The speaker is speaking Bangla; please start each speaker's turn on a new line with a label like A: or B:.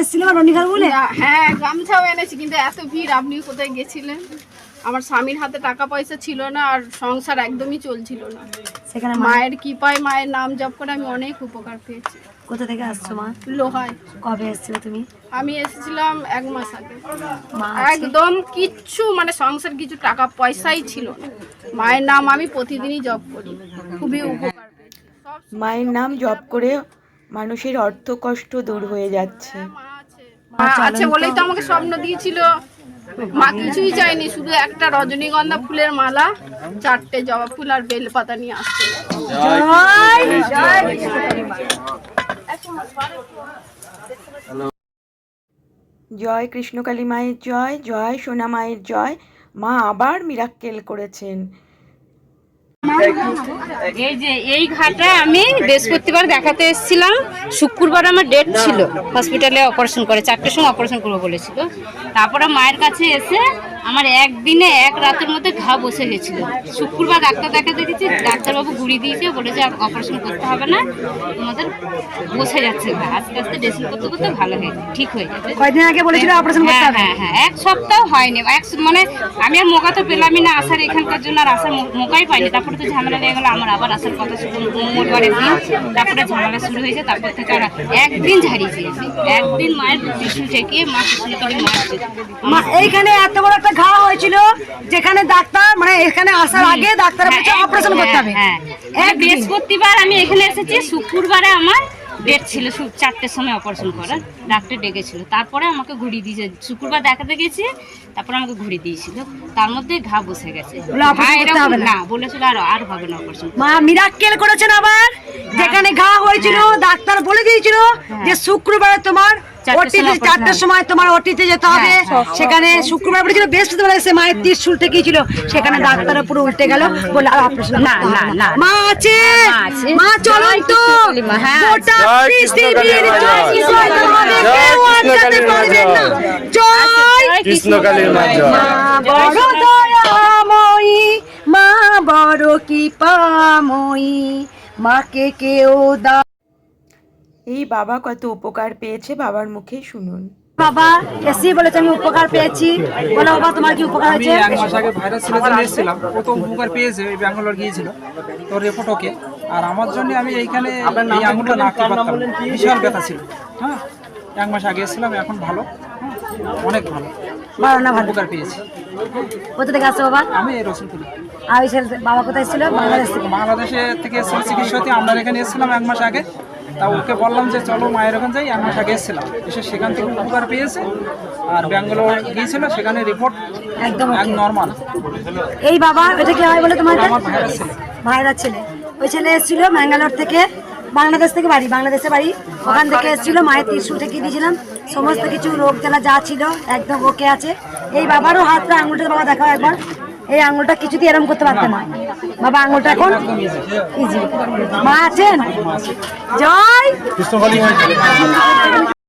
A: এসেছিল রনিঘাট বলে?
B: হ্যাঁ গামছাও এনেছি, কিন্তু এত ভিড়। আপনি কোথায় গেছিলেন? আমার স্বামীর হাতে টাকা পয়সা ছিল না, আর সংসার একদমই চলছিল না।
A: সেখানে
B: মায়ের কৃপায়, মায়ের নাম জপ করে আমি অনেক উপকার পেয়েছি।
A: কোথা থেকে আসছো মা?
B: লোহায়।
A: কবে এসেছিলে তুমি?
B: আমি এসেছিলাম 1 মাস আগে। একদম কিচ্ছু মানে সংসার কিছু টাকা পয়সাই ছিল না। মায়ের নাম আমি প্রতিদিনই জপ করি, খুবই উপকার পেয়েছি।
C: মায়ের নাম জপ করে মানুষের অর্থ কষ্ট দূর হয়ে যাচ্ছে।
B: মা আছে বলেই তো আমাকে স্বপ্ন দিয়েছিল। মা কিছুই চাইনি, শুধু একটা রজনীগন্ধা ফুলের মালা, 4টে জবা ফুল আর বেলপাতা নিয়ে আসছে।
C: জয় কৃষ্ণকালী মায়ের জয়, জয় সোনা মায়ের জয়। মা আবার মিরাক্কেল করেছেন।
D: এই যে এই ঘাটে আমি বৃহস্পতিবার দেখাতে এসেছিলাম। শুক্রবার আমার ডেট ছিল, হসপিটালে অপারেশন করে 4টের সময় অপারেশন করবো বলেছিল। তারপরে মায়ের কাছে এসে আমার একদিনে 1 রাতের মধ্যে ঘা বসে গেছিল। শুক্রবার ডাক্তার দেখাতে গেছি, ডাক্তারবাবু ঘুরি দিয়েছে, বলেছে আর অপারেশন করতে হবে না, তোমাদের বসে যাচ্ছে ঘা। আস্তে আস্তে ড্রেসিং করতে করতে ভালো হয়ে ঠিক হয়ে যাবে।
A: কয়দিন আগে বলেছিল অপারেশন করতে হবে?
D: হ্যাঁ 1 সপ্তাহ হয়নি। মানে আমি আর মোকা তো পেলামই না আসার, এখানকার জন্য আর আসার মোকাই পাইনি। তারপরে তো ঝামেলা লেগে গেলো, আমার আবার আসার কথা ছিল মঙ্গলবারের দিন। তারপরে ঝামেলা শুরু হয়েছে, তারপর থেকে আর একদিন ঝাড়িয়েছি। একদিন মায়ের টিস্যু ঠেকিয়ে মা কৃষ্ণকালী
A: মা এইখানে এত বড় একটা ঘা হয়েছিল, যেখানে ডাক্তার মানে এখানে আসার আগে ডাক্তার বলেছে অপারেশন করতে হবে।
D: হ্যাঁ বৃহস্পতিবার আমি এখানে এসেছি, শুক্রবারে আমার ডেট ছিল 4টের সময় অপারেশন করার, ডাক্তার ডেকেছিল। তারপরে আমাকে ঘুরিয়ে দিয়েছে, শুক্রবার দেখাতে গেছি, তারপরে আমাকে ঘুরিয়ে দিয়েছিল। তার মধ্যে ঘা বসে গেছে। না বলেছিল আর হবে না অপারেশন।
A: মা মিরাক্কেল করেছেন আবার। যেখানে ঘা হয়েছিল ডাক্তার বলে দিয়েছিল যে শুক্রবারে তোমার 4টের সময় তোমার ওটিতে যেতে হবে। সেখানে শুক্রবার বলেছিল, বৃহস্পতিবার এসে মায়ের ত্রিশূল ঠেকিয়েছিল, সেখানে ডাক্তারের পুরো উল্টে গেল, বলে আর অপারেশন না। মা আছে, মা চলুন তো গোটা পৃথিবীর জয় তোমাদের কেউ আটকাতে পারবে না। জয়
E: কৃষ্ণকালীর মা জয়।
A: মা বড় দয়াময়ী, মা বড় কৃপাময়ী, মাকে কেউ দা।
C: এই বাবা কত উপকার পেয়েছে বাবার মুখে শুনুন।
A: বাবা এসি বলেছে আমি উপকার পেয়েছি। বলো বাবা তোমার কি উপকার হয়েছে?
F: 1 মাস আগে ভাইরাস ছিল জন্য এসেছিলাম, প্রথম উপকার পেয়েছে ওই ব্যাঙ্গালোর গিয়েছিল তো রিপোর্ট ওকে। আর আমার জন্য আমি এইখানে এই আঙুলটা নাকতে পারতাম, বিশাল ব্যথা ছিল। হ্যাঁ 1 মাস আগে এসেছিলাম, এখন ভালো, অনেক ভালো, উপকার পেয়েছি।
A: কোথা থেকে আসছো বাবা?
F: আমি এই রসুলপুরি।
A: আর ওই ছেলে বাবা কোথায় ছিল? বাংলাদেশ থেকে।
F: বাংলাদেশে থেকে এসেছিলাম চিকিৎসাতে, আমরা এখানে এসেছিলাম 1 মাস আগে। তা ওকে বললাম যে চলো মায়ের ওখানে যাই, 1 মাস আগে এসেছিলাম, এসে সেখান থেকে উপকার পেয়েছে। আর ব্যাঙ্গালোর গিয়েছিল, সেখানে রিপোর্ট একদম নর্মাল।
A: এই বাবা এটা কি হয় বলে তোমার?
F: আমার ভাইরাস ছিল।
A: ভাইরাস ছেলে, ওই ছেলে এসেছিল ব্যাঙ্গালোর থেকে, বাংলাদেশ থেকে বাড়ি, বাংলাদেশে বাড়ি, ওখান থেকে এসেছিল। মায়ের ত্রিশূল ঠেকিয়ে দিয়েছিলাম, সমস্ত কিছু রোগ জ্বালা যা ছিল একদম ওকে আছে। এই বাবারও হাতটা আঙুলটা বাবা দেখাও একবার। এই আঙুলটা কিছুতেই এরম করতে পারতেন না বাবা, আঙুলটা এখন ইজি। মা আছেন, জয়
E: কৃষ্ণকালী মা জয়।